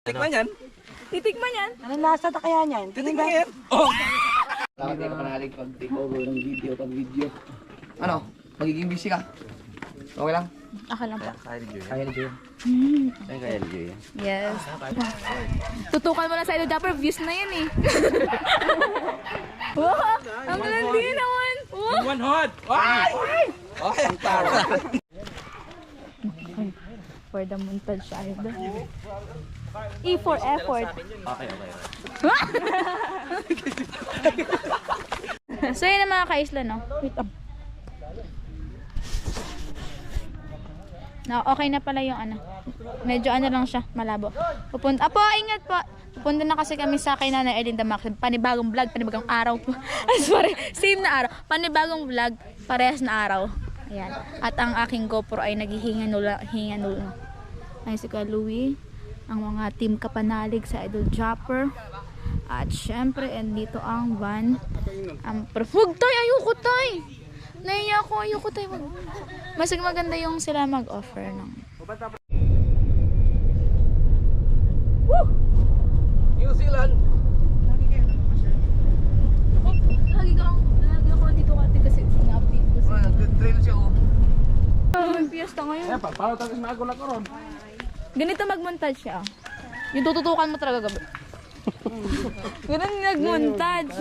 Tikman yan. Titikman yan. Ano lasa na kaya niyan? Titikman yan. Oh! Bakit di ka panalig pag take over ng video, Ano? Magiging busy ka? Okay lang? Ako lang po. Kaya ni Joy. Kaya ni Joy. Yes. Tutukan mo lang sa Idol Dapper, views na yan eh. Wow! Ang landi naman! Wow! One hot! Ay! Okay, ang tara. For the montage Idol. E for effort. Okay. So yun ang mga kaisla, no? Wait up. No, okay na pala yung ano. Medyo ano lang siya, malabo. Pupunta. Apo, ingat po. Pupunta na kasi kami sa kay Nanay Erlinda Max. Panibagong vlog, panibagong araw po. Sorry, same na araw. Panibagong vlog, parehas na araw. Ayan. At ang aking GoPro ay naghihinga-nula. Ay si Kuya Louie. Ang mga team kapanalig sa Idol Dapper. At syempre, dito ang van. Huwag tayo, ayoko tayo. Naiya ako, ayoko tayo. Mas maganda yung sila mag-offer ng... Woo! New Zealand. Lagi ako dito kasi sina-update ko siya. Nag-trail siya oh. May piyesta ngayon. Paano tapos magulat ko ron? Ganito mag-montage siya. Yung tututukan mo talaga gabi. Ganun nag-montage.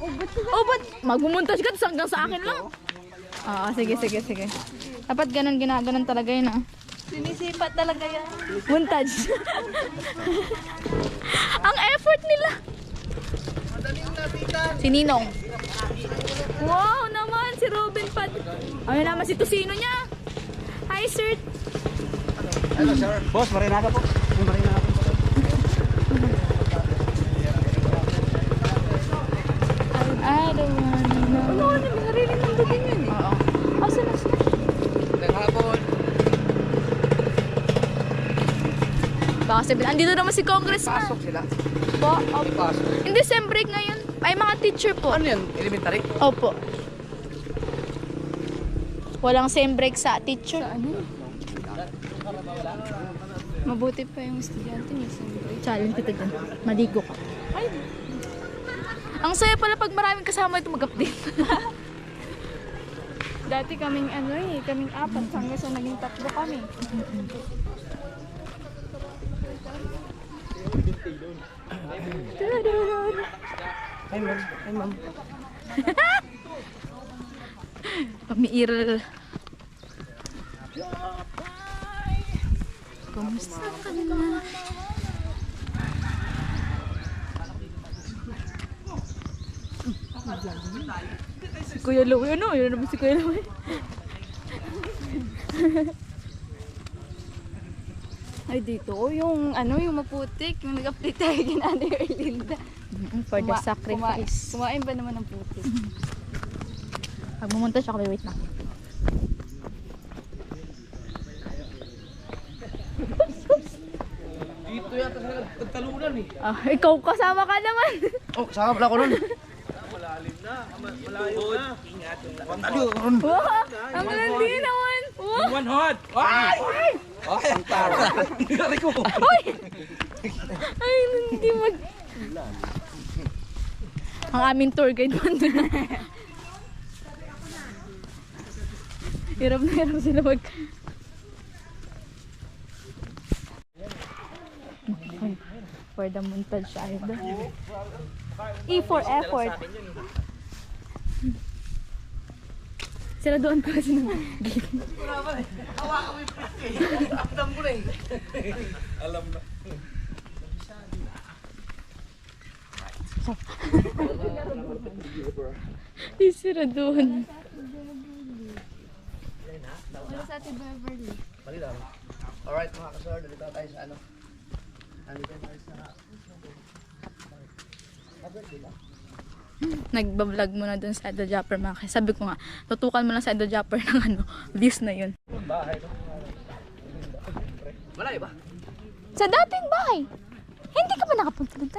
Oh, ba't mag-montage ka? Tapos hanggang sa akin lang. Oo, sige. Dapat ganun, ginaganon talaga yun ah. Sinisipat talaga yan. Montage. Ang effort nila. Si Ninong. Wow naman, si Robin Pad. Ayun naman si Tosino niya. Hi sir. Hello sir. Boss, marinada po. Marinada po. I don't wanna know. Ano, may sarili ng dugin yun eh. Oo. Asan na siya? Naghapon. Baka sabihin, andito naman si Congressman. Pasok sila. Po, May opo. pasok. Hindi, sem break ngayon. Ay, mga teacher po. Ano yan? Elementary? Opo. Walang sem break sa teacher. Mabuti pa yung estudyante may sem break. Challenge kita dyan. Maligo ka. Ay. Ang saya pala pag maraming kasama ito mag-update. Dati kaming kaming apat hanggang sa naging 3 kami. Ay ma'am. Pamiiral. Kumusta ka na? Kuya Louie, ano? Yun naman si Kuya Louie. Ay dito, yung yung maputik, yung nag-update tayo kay Nanay Erlinda. For the sacrifice. Kumain ba naman ng putik? Pag mumunta siya, wait na. Dito yata sila nagtalunan eh. Ah, ikaw kasama ka naman. Oh, kasama pala ko nun. Malayo na. Wow, ang landi naman. Wow. One hot! Ay! Okay, ang tara. Hindi ko. Ay, hindi mag... Ang aming tour guide man doon. Hirap na hirap sila mag... For the montage Idol. E for effort. Sila doon ko kasi ng gate. Wala ba eh. Hawakan mo yung pick eh. Akdam ko na eh. Alam na. Di sila doon. Wala sa Ate Beverly. Mali lang. Alright mga kasor, dito tayo sa ano. Nandito tayo sa... Nagbablog mo na dun sa Idol Dapper mga kasi sabi ko nga, tutukan mo lang sa Idol Dapper ng views na yun. Malayo ba? Sa dating bahay. Hindi ka ba nakapunta doon?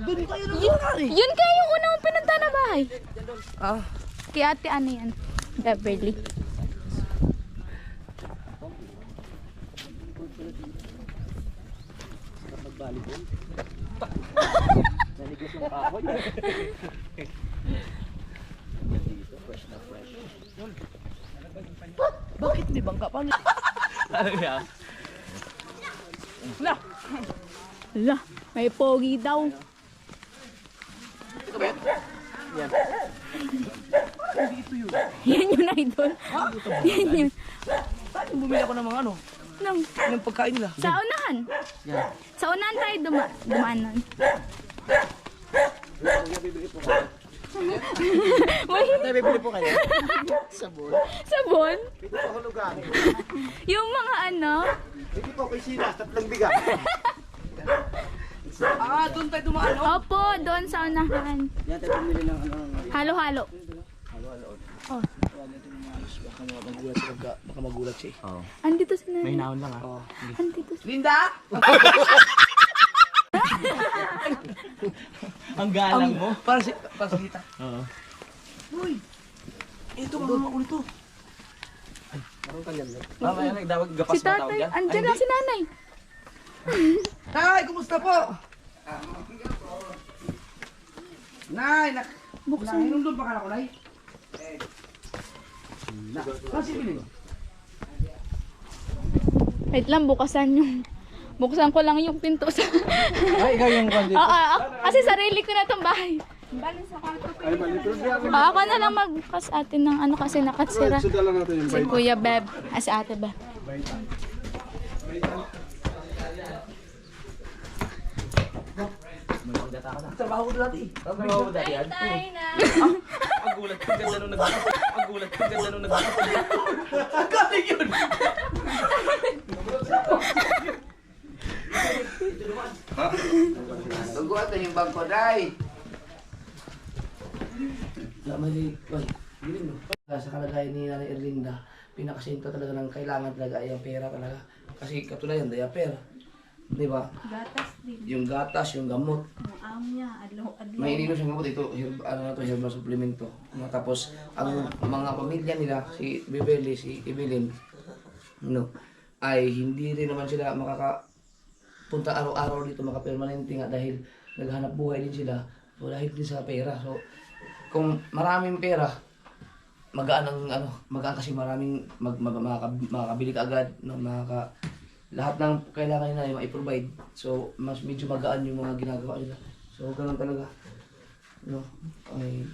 Doon tayo nung lugar eh. Yun kaya yung unang pinunta na bahay. Ah, Kaya ate ano yan? Beverly. Bakit may bangka? Paano? Ala, may pogi daw. Yan yun, idol. Yan yun. Bumili ako ng mga ano, Nang, ng pagkain nila. sa unahan. Yan. Sa unahan tayo dumaanan. Tayo bibili po kayo. Sabon? Ito sa hulugan. Yung mga ano? Hindi po kay Silas, 3 bigas. Ah, doon tayo dumaan, no? Opo, doon sa unahan. Yan tayo bumili ng ano. Halo-halo. Baka magulat siya. Oo. Andito si May Nanay. naon lang ah. Andito si... Linda! Ang galang mo. Para si Tita. Oo. Uy! Ito, mga ulo to. Meron ka yan. Mamaya nagdawag gapas Si na tawag tatay. yan. Andyan lang si Nanay. Nay, kumusta po? Nay, Buksan. Hinundon pa ka na ko, Nay? Kasi bilhin. Wait lang, buksan ko lang yung pinto sa... Ay, ikaw yung kwan dito. Kasi sarili ko na itong bahay. Ay, malito siya. Ako na lang magkas atin ng ano kasi nakatsira. Sudalan natin yung Si Kuya Beb. Si Ate Beb. Trabaho ko dati. Trabaho mo dati yan? Tay na! Ang gulat ko ganda nung Ang gulat ko ganda nung Galing yun! Tuguan na yung bangko, Day. Sa kalagayan ni Nanay Erlinda, pinakasinto talaga ng kailangan talaga ay ang pera talaga. Kasi katulad yan, diaper. Di ba? Gatas din. Yung gatas, yung gamot. Ang am niya, adlaw-adlaw. May ininom siyang gamot ito, herbal supplemento. Tapos, ang mga pamilya nila, si Beverly, si Evelyn, ay hindi rin naman sila makakapunta araw-araw dito, makapermanente nga dahil naghanap buhay din sila. So, dahil din sa pera. So, kung maraming pera, magaan kasi maraming makakabili ka agad, lahat ng kailangan nila ay mai-provide. So, mas medyo magaan yung mga ginagawa nila. So, ganun talaga. Ay,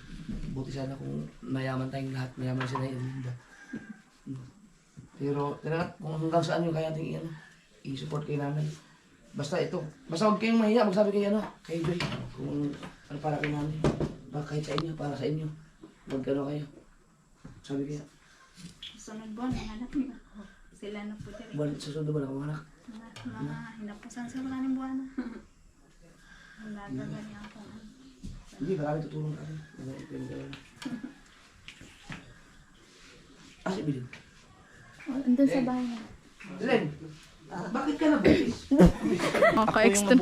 buti sana kung mayaman tayong lahat, mayaman sila yung mundo. Pero, talaga, kung hanggang saan yung kaya natin i-support kay nanay. Basta huwag kayong mahiya, magsabi kay kay Joy. Kung ano para kay nanay. Kahit sa inyo, para sa inyo. Magkano kayo. Sabi kaya. Sunod buwan, hanap niya. Sila na po dyan. Buwan, susunod ba na kamanak? Mga hinapusan sa mga buwan. Halaga ganyan ako. Hindi, marami tutulong ka rin. Si Bilin. Andun sa bahay niya. Len, bakit ka na-buntis? Maka-extra.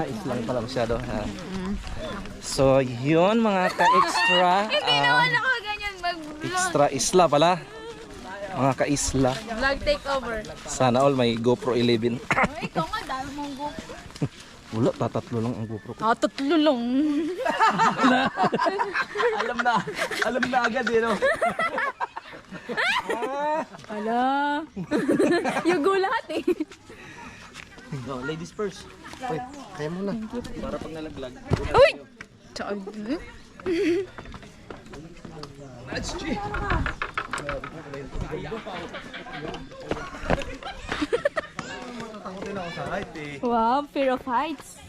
Islang pala masyado. So, yun mga ka-extra. Hindi naman ako ganyan mag-vlog. Extra isla pala. Mga ka-isla. Vlog takeover. Sana all may GoPro 11. Ikaw nga, dami mong go. Wala, tatatlo lang ang GoPro ko. Tatlo lang. Alam na agad eh, no? Ala. Yung go lahat eh. No, ladies first. Uy, kaya muna. Para pag nalaglag. Uy! Tsaka. Wow, fear of heights.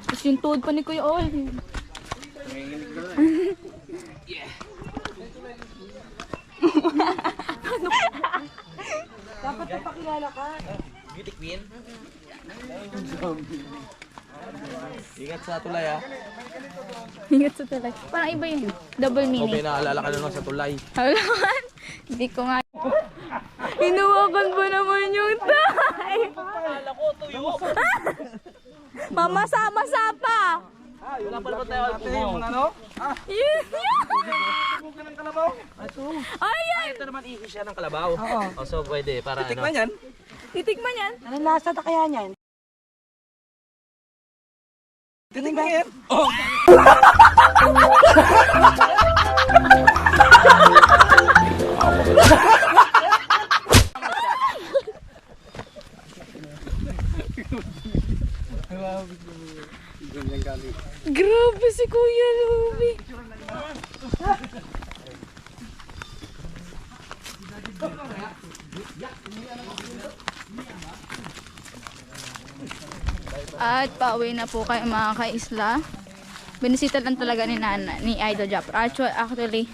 Tapos yung tuhod pa ni Kuya Ol. Dapat ipakilala ka. Beauty queen. Ingat sa tulay ah. Ingat sa tulay. Parang iba yun. Double Okay, meaning. naalala ka na sa tulay. Halaman. Hindi ko nga. Hinuwakan ba naman yung tay? Mamasa-masa pa. Wala pa naman tayo alcohol. Ano? Yun yan. Bukan ng kalabaw. Ayan. Ito naman ihi siya ng kalabaw. Oo. So pwede para ano. yan? Titikman yan. Anong lasa na kaya niyan? Grabe si Kuya Luby. At pauwi na po kayo mga kaisla. Binisita lang talaga ni Nana, ni Idol Japper. Actually,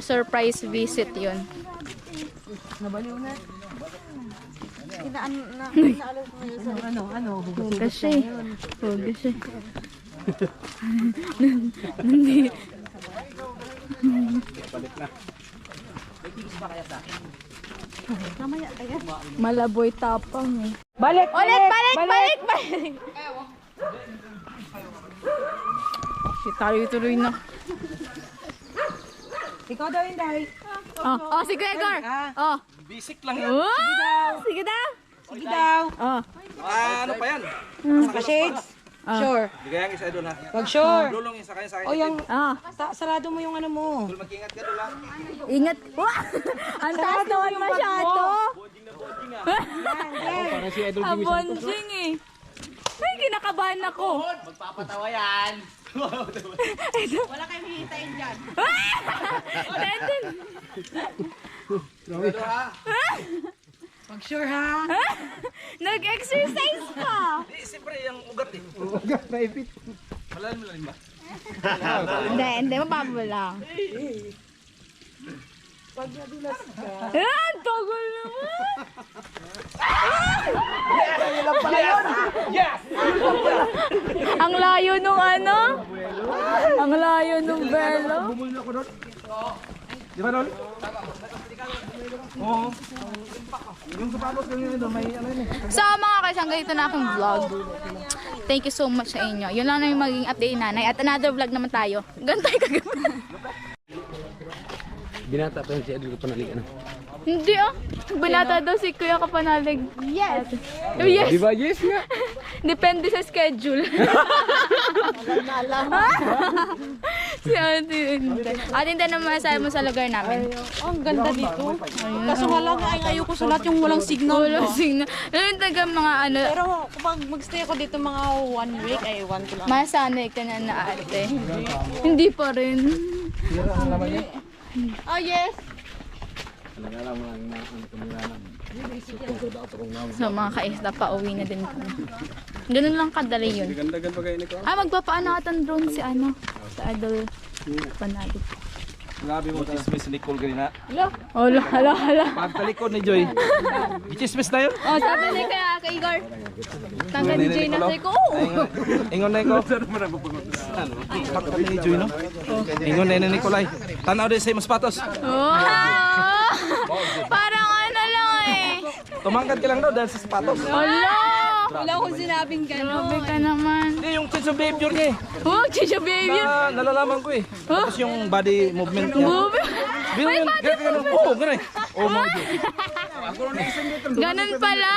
surprise visit yun. Huwag siya eh. Huwag siya. Malaboy tapang eh. Balik! Ulit! Balik! Tuloy na. Ikaw daw yung dahil. Oh, si Gregor! Oh. Basic lang yan. Oh, sige daw! Sige daw. Oh. Ano pa yan? Naka-shades? Sure. Bigay ang isa doon ha. Pag sure. Dulong isa kayo sa akin. O yung, Ah. sarado mo yung ano mo. Mag-ingat ka doon lang. Ingat. Wah! Ang taas naman masyado. Parang si Idol Abonjing eh. Ay, kinakabahan ako. Magpapatawa yan. Wala kayong hihitain dyan. Tendon. Pero ha? Pag sure ha. Nag-exercise pa. Siyempre yung ugat eh. Ugat na ipit. Malalim ba? Hindi, mapapa lang. Pag nadulas ka. Ah, togol naman. Yes! Ang layo nung ano? Ang layo nung belo. Bumulong ako doon. Di ba doon? Oo. Yung sapatos ko yun doon, may ano yun eh. So mga guys, hanggang ito na aking vlog. Thank you so much sa inyo. Yun lang na yung maging update ni Nanay. At another vlog naman tayo. Gantay kagabi. Binata pa yun si Idol Kapanalig. Ano? Hindi ah. Binata daw si Kuya Kapanalig. Yes. Oh, yes. Di ba? Yes nga. Depende sa schedule. Si Ate Inday. Ate Inday naman masasabi mo sa lugar namin. Ang ganda dito. Kaso nga lang, ayoko sa lahat yung walang signal. Walang signal. Ayun taga mga ano. Pero kapag magstay ako dito mga 1 week, ay 1 ko lang. Masanay ka na na ate. Hindi pa rin. Oh yes. So mga kaisla, pauwi na din kami. Ganun lang kadali yun. Ganda-ganda pa kayo nito. Magpapaano atan drone si ano? Sa Idol Panalig. Grabe mo, chismis ni Nicole ganina. Hala. Pagtalikod ni Joy. Chismis na yun? Oh, sabi ni kay Igor. Tanggal ni Jay na ko. Ingon na ko. Pagtalikod ni Joy, no? Ingon na ni Nicolay. Tanaw din sa mas patos. Oh! Parang ano lang eh. Tumangkad ka lang daw dahil sa sapatos. Hala! Wala akong sinabing gano'n. Grabe ka naman. Hindi, yung sense of behavior niya eh. Oh, Chicha baby. Nalalaman ko eh. Tapos yung body movement niya. Grabe. Biro yun, ganun. Oo, ganun eh. Oh my God. Ganun pala.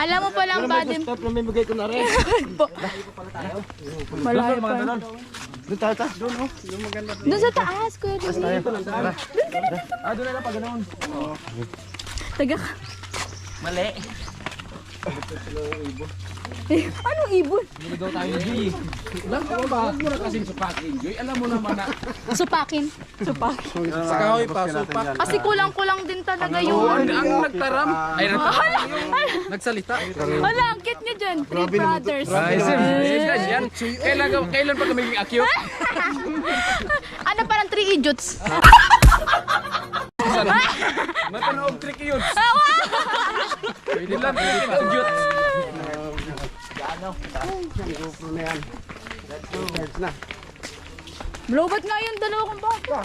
Alam mo pala ang body. Stop na may bigay ko na rin. Malayo pa. Doon tayo ta. Doon oh. Yung maganda. Doon sa taas, Kuya Dili. Doon na lang pa ganun. Taga ka. Mali. Anong ibon? Niligaw tayo ni Joy. Alam ko ba? Huwag mo na kasing supakin, Joy. Alam mo naman na. Supakin. Sa kahoy pa, supak. Kasi kulang-kulang din talaga Oo, yun. ang nagtaram. Ay, nagsalita. Wala, ang cute niya dyan. Three brothers. Ay, yan. Kailan pa kami acute? Ano parang 3 idiots? Matanoog trick yun. Pwede lang, acute. Blowbat nga yung dalawa kong bata.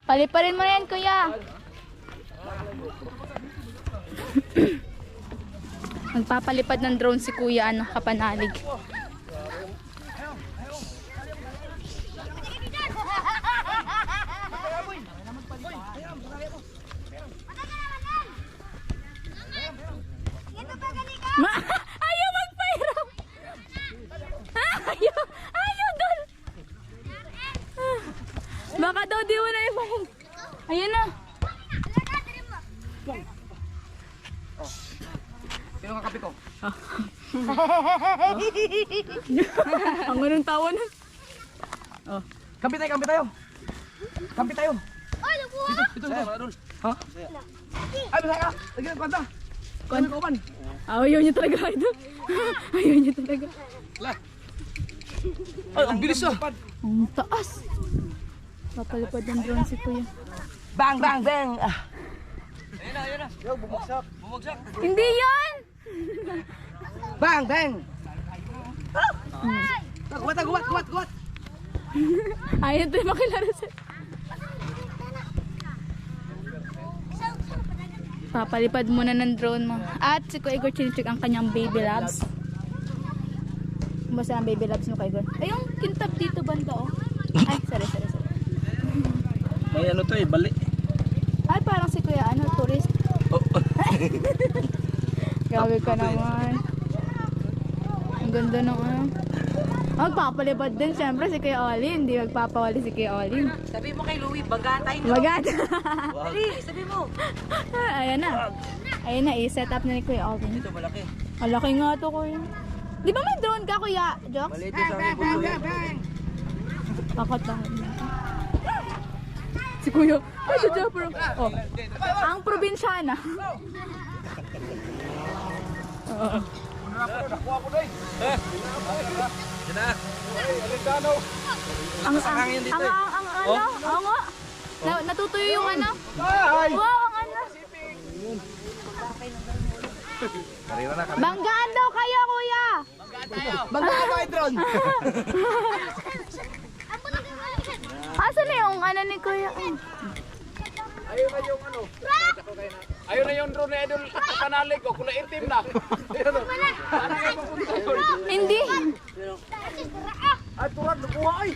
Paliparin mo na yan, kuya. Magpapalipad ng drone si Kuya Kapanalig. Ayaw magpairam! Ayaw doon! Baka daw di mo na ibang... Ayun na! Sino ka kape ko? Ang ganun tawa na. Kampi tayo, kampi tayo. Kampi tayo. Dito. Ha? Ay, masaya ka. Lagyan ng kwanta. Kuman. Ayaw niya talaga idol. Ayaw niya talaga. Ay, ang bilis ah. Ang taas. Papalipad ng drone si Kuya. Bang, bang, bang. Ah. Hindi yan! Bang, bang. Guwat. Ayaw tayo makilala sa... Papalipad muna ng drone mo. At si Kuya Igor chinicheck ang kanyang baby labs. Basta ang baby labs mo, Kuya Igor. Ay, yung kintab dito banda, oh. Ay, sorry. May ano to eh, bali. Ay, parang si Kuya, tourist. Grabe ka naman. Ang ganda ng ano. Magpapalipad din, syempre, si Kuya Olin. Hindi magpapawali si Kuya Olin. Sabi mo kay Louie, bagatay no. Magat! Dali, sabi mo. Ayan na, i-set up na ni Kuya Olin. Ito malaki. Malaki nga to, Kuya. Di ba may drone ka, Kuya Jox? Maliit sa akin po. Pakatahan na. Si Kuya. Ay, dyan, bro. Oh. Ang probinsyana. Oo. Ang ano? Natutuyo yung ano? Wow, ang ano? Banggaan daw kayo, Kuya! Banggaan tayo, drone. Asan na yung ano ni Kuya? Ayun na yung drone na idol panalig ko, kulay itim na. Hindi. Ay, turan, nakuha ay.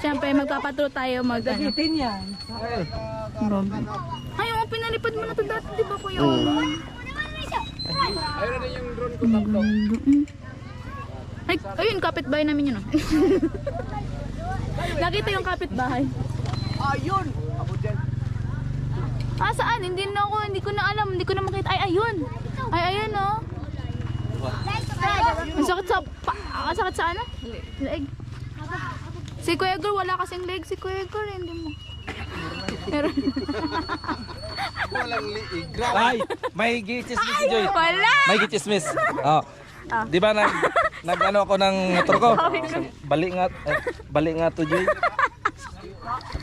Siyempre, magpapatro tayo Dagitin yan. Ay, yung pinalipad mo na ito dati, di ba, Kuya? Ayun na din yung drone ko tatlo. Ay, ayun, kapitbahay namin yun, oh. Nakita yung kapitbahay. Ayun! Ako dyan. Ah, saan? Hindi ko na alam, hindi ko na makita. Ay, ayun. Ay, ayun, oh. Ang sakit sa, ang sakit sa ano? Leg. Si Kuya Igor, wala kasing leg. Si Kuya Igor, hindi mo. Pero, Ay, may gichismis si Joy. wala! May gichismis. Oh. Di ba nag-ano ako ng motor ko? Bali nga to, Joy.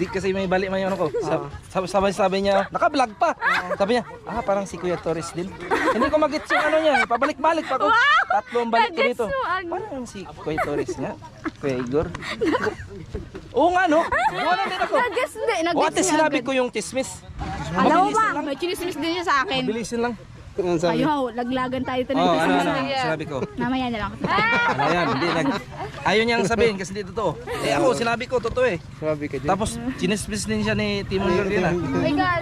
Di kasi may bali man yung ano ko. Sabi niya, naka-vlog pa. Sabi niya, parang si Kuya Torres din. Hindi ko mag-gets yung ano niya. Pabalik-balik pa ko. Tatlong balik ko dito. Parang si Kuya Torres nga. Kuya Igor. Oo nga, no? Wala din ako. Nag-guess hindi. O ate, sinabi ko yung chismis. Alam mo ba? May chinismis din siya sa akin. Bilisin lang. Ayaw, laglagan tayo ito ng Oh, chismis. ano, sinabi ko. Mamaya na lang. Ano yan, hindi ayaw niyang sabihin kasi hindi totoo. Eh ako, sinabi ko, totoo eh. Tapos, chinismis din siya ni Timon Gordina. My God,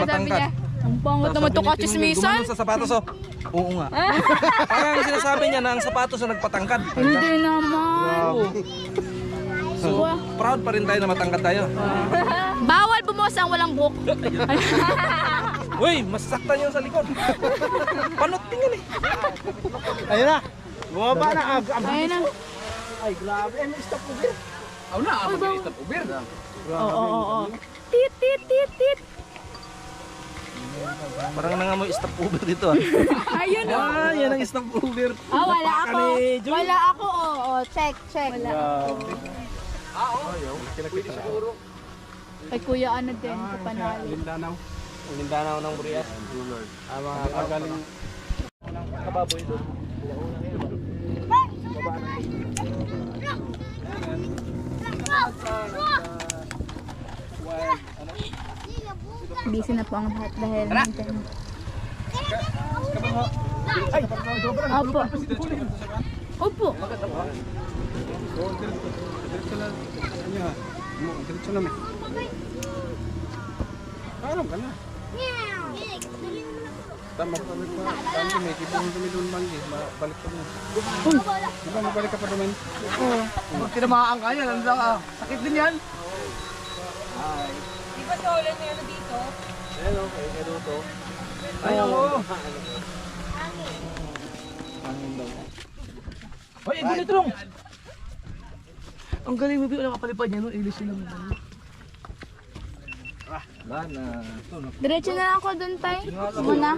sabi niya. Ang pangot naman ito kachismisan. Gumanon sa sapatos, oh. Oo nga. Parang sinasabi niya na ang sapatos na nagpatangkad. Hindi naman. So, proud pa rin tayo na matangkad tayo. Bawal bumuhos ang walang buhok. Uy, masasaktan yun sa likod. Panot tingin eh. Ayun na. Bumaba na. Ayun na. Ay, grabe. Ay, may stop over. Aw na, ako may stop over. Oo. Tit, tit, tit, tit. Parang nangamoy stop over dito ah. Ayun o. Yan ang stop over. Wala ako. Wala ako, oo. Check. Wala ako. Pwede siguro. Kay Kuya ano din, kapanali. Mindanao ng Burias. Mga kagaling. Kababoy doon. Busy na po ang lahat dahil nandiyan. Opo. Diretso namin. Alam ka na. Tama kami pa. Tama may tipong kami doon banggi. Balik kami. Di ba mabalik ka pa naman? Pag tinamaan ka yan, sakit din yan. Hoy, ganito lang. Ang galing mo, nakapalipad niya, no? Ilis sila mo. Bana. Diretso na lang ako dun, tay. Muna.